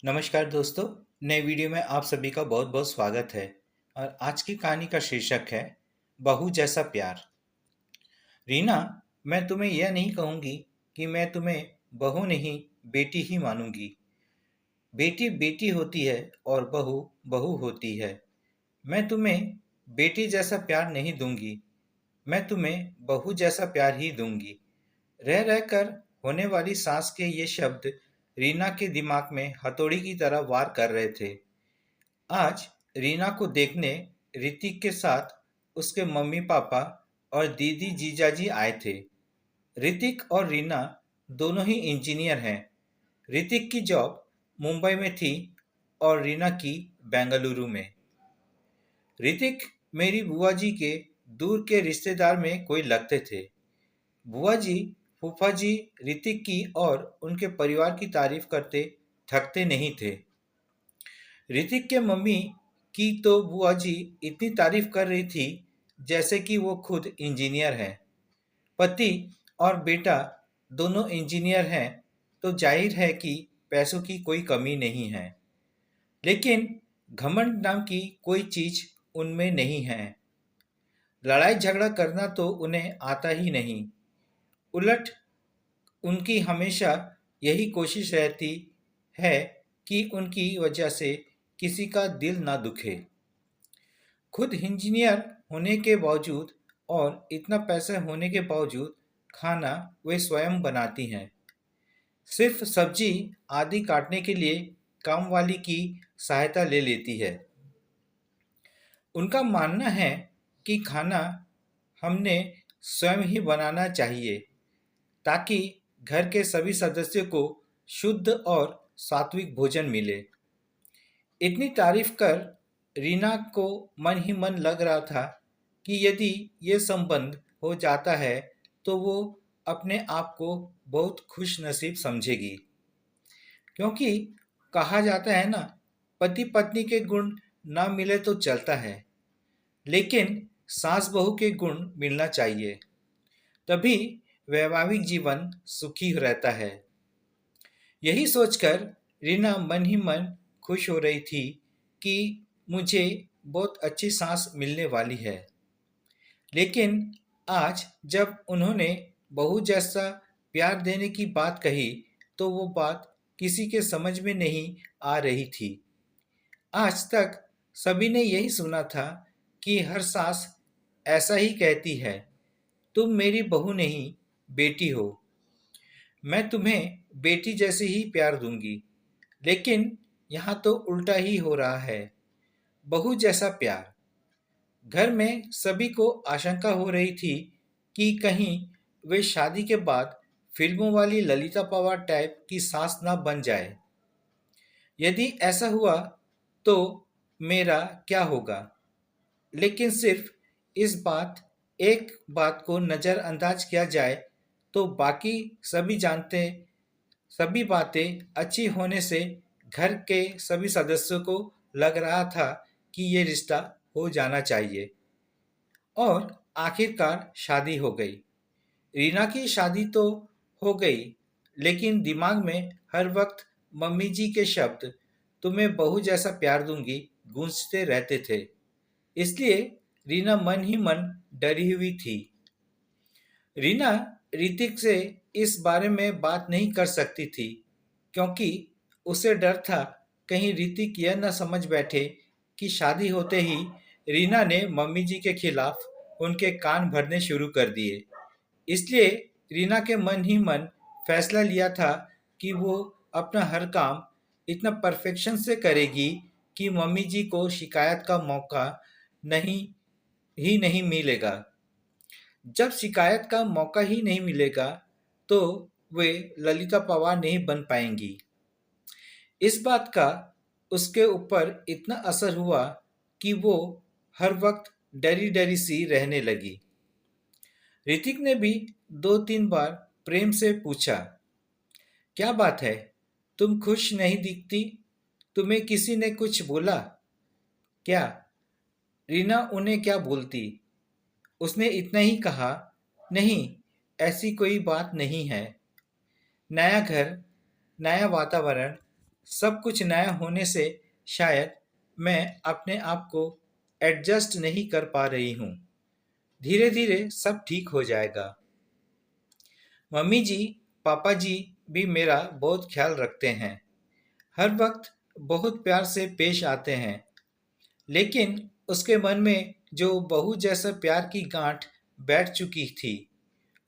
नमस्कार दोस्तों। नए वीडियो में आप सभी का बहुत बहुत स्वागत है। और आज की कहानी का शीर्षक है बहू जैसा प्यार। रीना, मैं तुम्हें यह नहीं कहूंगी कि मैं तुम्हें बहू नहीं बेटी ही मानूंगी। बेटी बेटी होती है और बहू बहू होती है। मैं तुम्हें बेटी जैसा प्यार नहीं दूंगी, मैं तुम्हें बहू जैसा प्यार ही दूंगी। रह रहकर होने वाली सांस के ये शब्द रीना के दिमाग में हथौड़ी की तरह वार कर रहे थे। आज रीना को देखने ऋतिक के साथ उसके मम्मी पापा और दीदी जीजाजी आए थे। ऋतिक और रीना दोनों ही इंजीनियर हैं। ऋतिक की जॉब मुंबई में थी और रीना की बेंगलुरु में। ऋतिक मेरी बुआ जी के दूर के रिश्तेदार में कोई लगते थे। बुआ जी फूफा जी ऋतिक की और उनके परिवार की तारीफ करते थकते नहीं थे। ऋतिक के मम्मी की तो बुआ जी इतनी तारीफ कर रही थी जैसे कि वो खुद इंजीनियर हैं। पति और बेटा दोनों इंजीनियर हैं तो जाहिर है कि पैसों की कोई कमी नहीं है। लेकिन घमंड नाम की कोई चीज उनमें नहीं है। लड़ाई झगड़ा करना तो उन्हें आता ही नहीं। उलट उनकी हमेशा यही कोशिश रहती है कि उनकी वजह से किसी का दिल ना दुखे। खुद इंजीनियर होने के बावजूद और इतना पैसा होने के बावजूद खाना वे स्वयं बनाती हैं। सिर्फ सब्जी आदि काटने के लिए काम वाली की सहायता ले लेती है। उनका मानना है कि खाना हमने स्वयं ही बनाना चाहिए ताकि घर के सभी सदस्यों को शुद्ध और सात्विक भोजन मिले। इतनी तारीफ कर रीना को मन ही मन लग रहा था कि यदि ये संबंध हो जाता है तो वो अपने आप को बहुत खुश नसीब समझेगी। क्योंकि कहा जाता है ना, पति पत्नी के गुण ना मिले तो चलता है, लेकिन सास बहू के गुण मिलना चाहिए, तभी वैवाहिक जीवन सुखी रहता है। यही सोचकर रीना मन ही मन खुश हो रही थी कि मुझे बहुत अच्छी सांस मिलने वाली है। लेकिन आज जब उन्होंने बहू जैसा प्यार देने की बात कही तो वो बात किसी के समझ में नहीं आ रही थी। आज तक सभी ने यही सुना था कि हर सास ऐसा ही कहती है, तुम मेरी बहू नहीं बेटी हो, मैं तुम्हें बेटी जैसे ही प्यार दूंगी। लेकिन यहाँ तो उल्टा ही हो रहा है, बहू जैसा प्यार। घर में सभी को आशंका हो रही थी कि कहीं वे शादी के बाद फिल्मों वाली ललिता पवार टाइप की सास ना बन जाए। यदि ऐसा हुआ तो मेरा क्या होगा। लेकिन सिर्फ इस बात एक बात को नज़रअंदाज किया जाए तो बाकी सभी जानते सभी बातें अच्छी होने से घर के सभी सदस्यों को लग रहा था कि ये रिश्ता हो जाना चाहिए। और आखिरकार शादी हो गई। रीना की शादी तो हो गई, लेकिन दिमाग में हर वक्त मम्मी जी के शब्द तुम्हें बहू जैसा प्यार दूंगी गूंजते रहते थे। इसलिए रीना मन ही मन डरी हुई थी। रीना ऋतिक से इस बारे में बात नहीं कर सकती थी क्योंकि उसे डर था कहीं ऋतिक यह न समझ बैठे कि शादी होते ही रीना ने मम्मी जी के खिलाफ उनके कान भरने शुरू कर दिए। इसलिए रीना के मन ही मन फैसला लिया था कि वो अपना हर काम इतना परफेक्शन से करेगी कि मम्मी जी को शिकायत का मौका नहीं ही नहीं मिलेगा। जब शिकायत का मौका ही नहीं मिलेगा तो वे ललिता पवार नहीं बन पाएंगी। इस बात का उसके ऊपर इतना असर हुआ कि वो हर वक्त डरी डरी सी रहने लगी। ऋतिक ने भी दो तीन बार प्रेम से पूछा, क्या बात है, तुम खुश नहीं दिखती, तुम्हें किसी ने कुछ बोला क्या। रीना उन्हें क्या बोलती। उसने इतना ही कहा, नहीं, ऐसी कोई बात नहीं है। नया घर, नया वातावरण, सब कुछ नया होने से शायद मैं अपने आप को एडजस्ट नहीं कर पा रही हूँ। धीरे धीरे सब ठीक हो जाएगा। मम्मी जी, पापा जी भी मेरा बहुत ख्याल रखते हैं। हर वक्त बहुत प्यार से पेश आते हैं। लेकिन उसके मन में जो बहू जैसा प्यार की गांठ बैठ चुकी थी,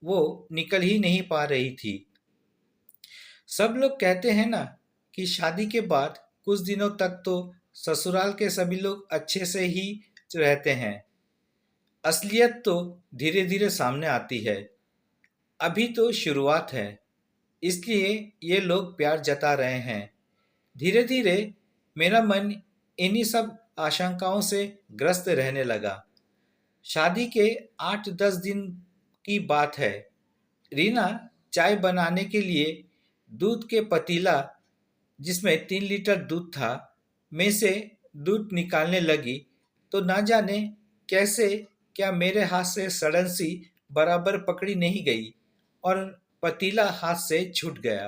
वो निकल ही नहीं पा रही थी। सब लोग कहते हैं ना कि शादी के बाद कुछ दिनों तक तो ससुराल के सभी लोग अच्छे से ही रहते हैं। असलियत तो धीरे धीरे सामने आती है। अभी तो शुरुआत है, इसलिए ये लोग प्यार जता रहे हैं। धीरे धीरे मेरा मन इन्हीं सब आशंकाओं से ग्रस्त रहने लगा। शादी के 8-10 दिन की बात है। रीना चाय बनाने के लिए दूध के पतीला, जिसमें 3 लीटर दूध था, में से दूध निकालने लगी तो ना जाने कैसे क्या मेरे हाथ से सड़न सी बराबर पकड़ी नहीं गई और पतीला हाथ से छूट गया।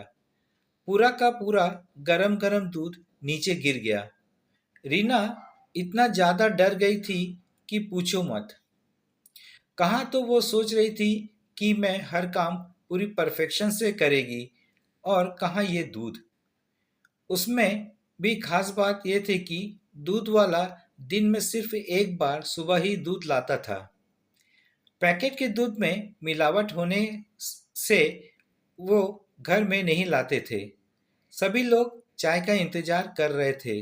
पूरा का पूरा गरम गरम दूध नीचे गिर गया। रीना इतना ज्यादा डर गई थी कि पूछो मत। कहाँ तो वो सोच रही थी कि मैं हर काम पूरी परफेक्शन से करेगी, और कहाँ ये दूध। उसमें भी खास बात यह थी कि दूध वाला दिन में सिर्फ एक बार सुबह ही दूध लाता था। पैकेट के दूध में मिलावट होने से वो घर में नहीं लाते थे। सभी लोग चाय का इंतजार कर रहे थे।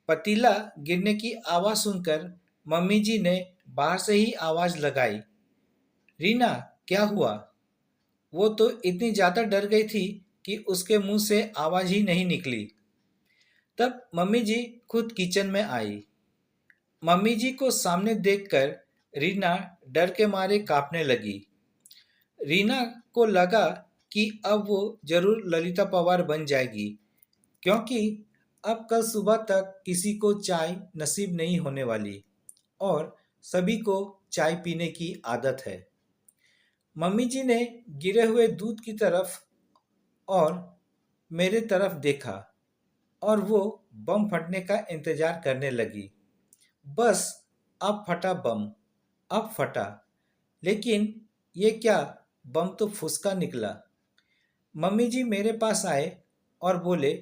पतीला गिरने की आवाज सुनकर मम्मी जी ने बाहर से ही आवाज लगाई, रीना, क्या हुआ? वो तो इतनी ज्यादा डर गई थी कि उसके मुंह से आवाज ही नहीं निकली। तब मम्मी जी खुद किचन में आई। मम्मी जी को सामने देखकर रीना डर के मारे कांपने लगी। रीना को लगा कि अब वो जरूर ललिता पवार बन जाएगी, क्योंकि अब कल सुबह तक किसी को चाय नसीब नहीं होने वाली और सभी को चाय पीने की आदत है। मम्मी जी ने गिरे हुए दूध की तरफ और मेरे तरफ देखा और वो बम फटने का इंतजार करने लगी। बस अब फटा बम, अब फटा। लेकिन ये क्या, बम तो फुसका निकला। मम्मी जी मेरे पास आए और बोले,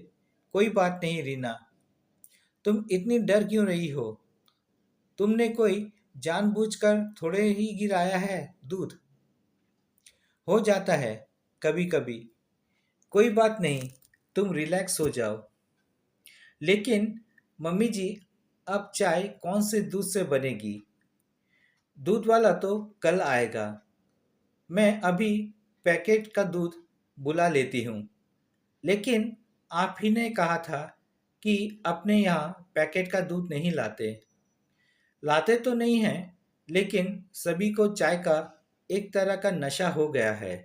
कोई बात नहीं रीना, तुम इतनी डर क्यों रही हो? तुमने कोई जानबूझकर थोड़े ही गिराया है दूध। हो जाता है कभी कभी, कोई बात नहीं, तुम रिलैक्स हो जाओ। लेकिन मम्मी जी, अब चाय कौन से दूध से बनेगी? दूध वाला तो कल आएगा। मैं अभी पैकेट का दूध बुला लेती हूँ। लेकिन आप ही ने कहा था कि अपने यहाँ पैकेट का दूध नहीं लाते। लाते तो नहीं हैं, लेकिन सभी को चाय का एक तरह का नशा हो गया है,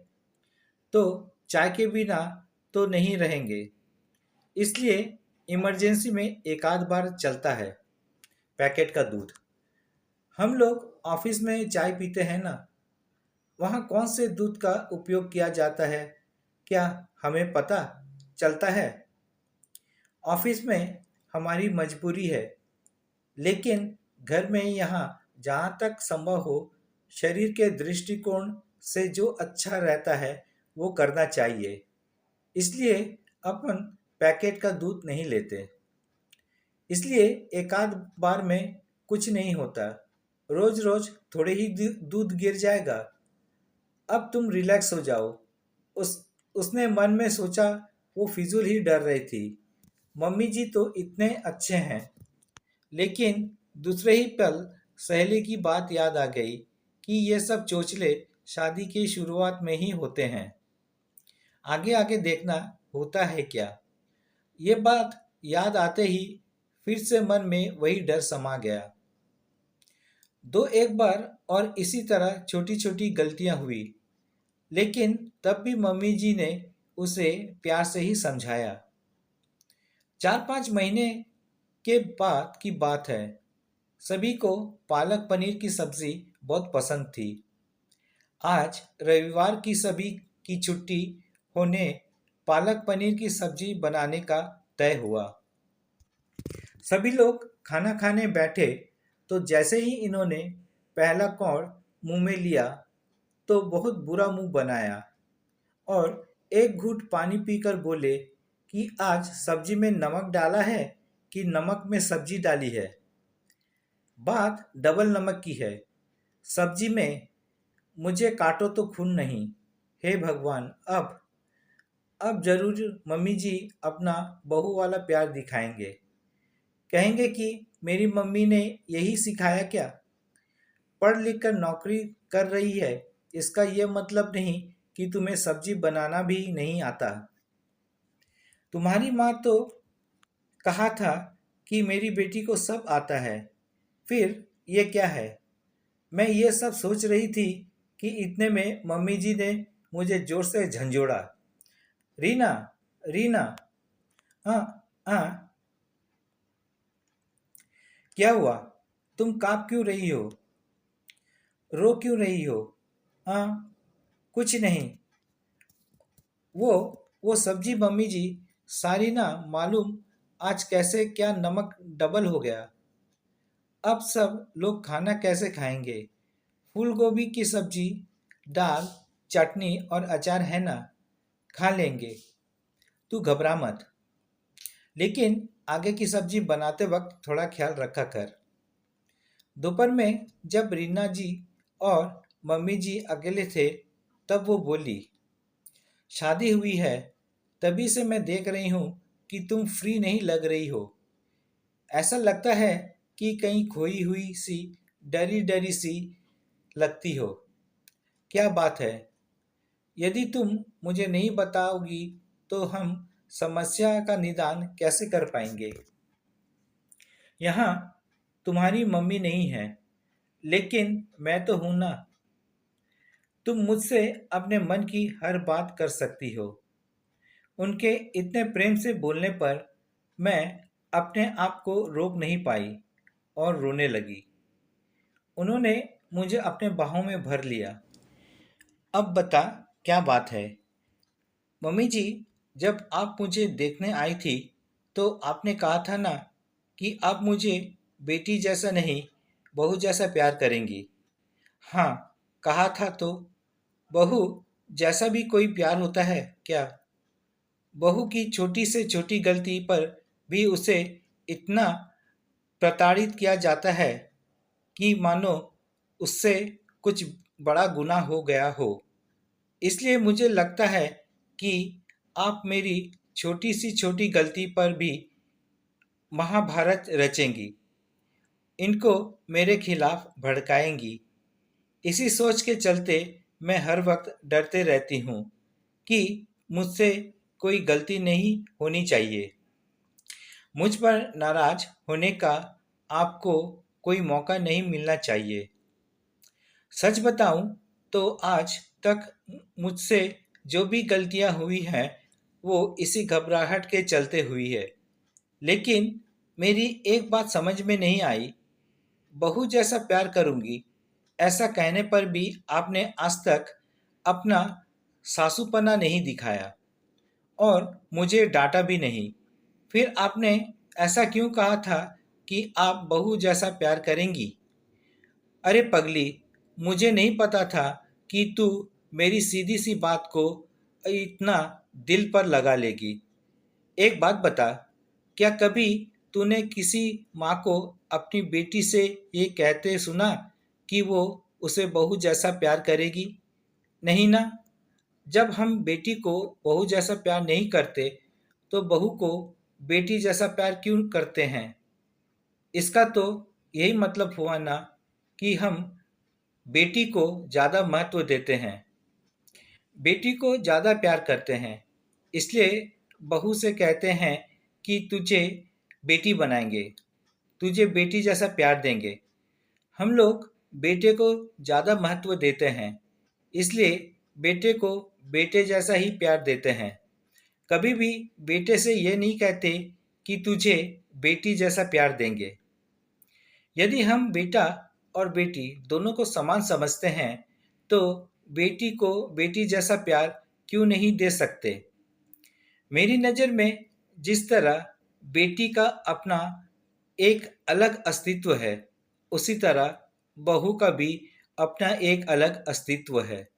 तो चाय के बिना तो नहीं रहेंगे। इसलिए इमरजेंसी में एक आध बार चलता है पैकेट का दूध। हम लोग ऑफिस में चाय पीते हैं ना, वहाँ कौन से दूध का उपयोग किया जाता है, क्या हमें पता चलता है? ऑफिस में हमारी मजबूरी है, लेकिन घर में यहाँ जहाँ तक संभव हो, शरीर के दृष्टिकोण से जो अच्छा रहता है वो करना चाहिए। इसलिए अपन पैकेट का दूध नहीं लेते। इसलिए एक आध बार में कुछ नहीं होता। रोज रोज थोड़े ही दूध गिर जाएगा। अब तुम रिलैक्स हो जाओ। उस उसने मन में सोचा। वो फिजूल ही डर रही थी। मम्मी जी तो इतने अच्छे हैं। लेकिन दूसरे ही पल सहेली की बात याद आ गई कि ये सब चोचले शादी की शुरुआत में ही होते हैं। आगे आगे देखना होता है क्या। ये बात याद आते ही फिर से मन में वही डर समा गया। दो एक बार और इसी तरह छोटी छोटी गलतियां हुई, लेकिन तब भी मम्मी जी ने उसे प्यार से ही समझाया। 4-5 महीने के बाद की बात है। सभी को पालक पनीर की सब्जी बहुत पसंद थी। आज रविवार की सभी की छुट्टी होने पालक पनीर की सब्जी बनाने का तय हुआ। सभी लोग खाना खाने बैठे तो जैसे ही इन्होंने पहला कौर मुंह में लिया तो बहुत बुरा मुंह बनाया और एक घूंट पानी पीकर बोले कि आज सब्जी में नमक डाला है कि नमक में सब्जी डाली है। बात डबल नमक की है सब्जी में। मुझे काटो तो खून नहीं। हे भगवान, अब जरूर मम्मी जी अपना बहू वाला प्यार दिखाएंगे। कहेंगे कि मेरी मम्मी ने यही सिखाया क्या। पढ़ लिख कर नौकरी कर रही है, इसका यह मतलब नहीं कि तुम्हें सब्जी बनाना भी नहीं आता। तुम्हारी माँ तो कहा था कि मेरी बेटी को सब आता है, फिर ये क्या है। मैं ये सब सोच रही थी कि इतने में मम्मी जी ने मुझे जोर से झंझोड़ा। रीना, रीना, हाँ, हाँ, क्या हुआ? तुम काँप क्यों रही हो? रो क्यों रही हो? हाँ, कुछ नहीं। वो वो सब्जी मम्मी जी, सारी ना मालूम आज कैसे क्या नमक डबल हो गया। अब सब लोग खाना कैसे खाएंगे? फूल गोभी की सब्जी, दाल, चटनी और अचार है ना, खा लेंगे। तू घबरा मत, लेकिन आगे की सब्जी बनाते वक्त थोड़ा ख्याल रखा कर। दोपहर में जब रीना जी और मम्मी जी अकेले थे तब वो बोली, शादी हुई है तभी से मैं देख रही हूँ कि तुम फ्री नहीं लग रही हो। ऐसा लगता है कि कहीं खोई हुई सी, डरी डरी सी लगती हो। क्या बात है? यदि तुम मुझे नहीं बताओगी तो हम समस्या का निदान कैसे कर पाएंगे। यहाँ तुम्हारी मम्मी नहीं है, लेकिन मैं तो हूं ना। तुम मुझसे अपने मन की हर बात कर सकती हो। उनके इतने प्रेम से बोलने पर मैं अपने आप को रोक नहीं पाई और रोने लगी। उन्होंने मुझे अपने बाहों में भर लिया। अब बता, क्या बात है? मम्मी जी, जब आप मुझे देखने आई थी तो आपने कहा था ना कि आप मुझे बेटी जैसा नहीं, बहू जैसा प्यार करेंगी। हाँ, कहा था तो। बहू जैसा भी कोई प्यार होता है क्या? बहू की छोटी से छोटी गलती पर भी उसे इतना प्रताड़ित किया जाता है कि मानो उससे कुछ बड़ा गुनाह हो गया हो। इसलिए मुझे लगता है कि आप मेरी छोटी सी छोटी गलती पर भी महाभारत रचेंगी, इनको मेरे खिलाफ भड़काएंगी। इसी सोच के चलते मैं हर वक्त डरते रहती हूँ कि मुझसे कोई गलती नहीं होनी चाहिए। मुझ पर नाराज होने का आपको कोई मौका नहीं मिलना चाहिए। सच बताऊं तो आज तक मुझसे जो भी गलतियां हुई हैं वो इसी घबराहट के चलते हुई है। लेकिन मेरी एक बात समझ में नहीं आई, बहू जैसा प्यार करूंगी ऐसा कहने पर भी आपने आज तक अपना सासूपना नहीं दिखाया और मुझे डांटा भी नहीं। फिर आपने ऐसा क्यों कहा था कि आप बहू जैसा प्यार करेंगी? अरे पगली, मुझे नहीं पता था कि तू मेरी सीधी सी बात को इतना दिल पर लगा लेगी। एक बात बता, क्या कभी तूने किसी माँ को अपनी बेटी से ये कहते सुना कि वो उसे बहू जैसा प्यार करेगी? नहीं ना। जब हम बेटी को बहू जैसा प्यार नहीं करते तो बहू को बेटी जैसा प्यार क्यों करते हैं? इसका तो यही मतलब हुआ ना कि हम बेटी को ज़्यादा महत्व देते हैं, बेटी को ज़्यादा प्यार करते हैं। इसलिए बहू से कहते हैं कि तुझे बेटी बनाएंगे, तुझे बेटी जैसा प्यार देंगे। हम लोग बेटे को ज़्यादा महत्व देते हैं, इसलिए बेटे को बेटे जैसा ही प्यार देते हैं। कभी भी बेटे से ये नहीं कहते कि तुझे बेटी जैसा प्यार देंगे। यदि हम बेटा और बेटी दोनों को समान समझते हैं तो बेटी को बेटी जैसा प्यार क्यों नहीं दे सकते? मेरी नज़र में जिस तरह बेटी का अपना एक अलग अस्तित्व है, उसी तरह बहू का भी अपना एक अलग अस्तित्व है।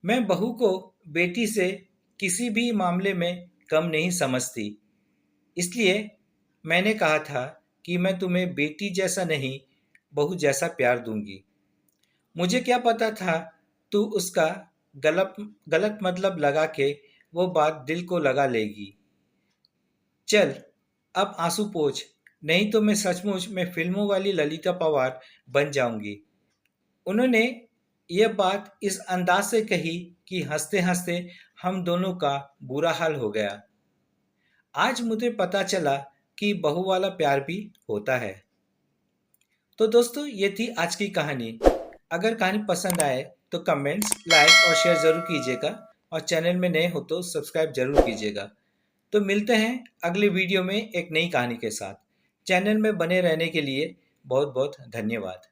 मैं बहू को बेटी से किसी भी मामले में कम नहीं समझती। इसलिए मैंने कहा था कि मैं तुम्हें बेटी जैसा नहीं, बहू जैसा प्यार दूंगी। मुझे क्या पता था तू उसका गलत गलत मतलब लगा के वो बात दिल को लगा लेगी। चल, अब आंसू पोंछ, नहीं तो मैं सचमुच में फिल्मों वाली ललिता पवार बन जाऊंगी। उन्होंने यह बात इस अंदाज से कही कि हंसते हंसते हम दोनों का बुरा हाल हो गया। आज मुझे पता चला कि बहू वाला प्यार भी होता है। तो दोस्तों, ये थी आज की कहानी। अगर कहानी पसंद आए तो कमेंट्स, लाइक और शेयर ज़रूर कीजिएगा, और चैनल में नए हो तो सब्सक्राइब जरूर कीजिएगा। तो मिलते हैं अगले वीडियो में एक नई कहानी के साथ। चैनल में बने रहने के लिए बहुत बहुत धन्यवाद।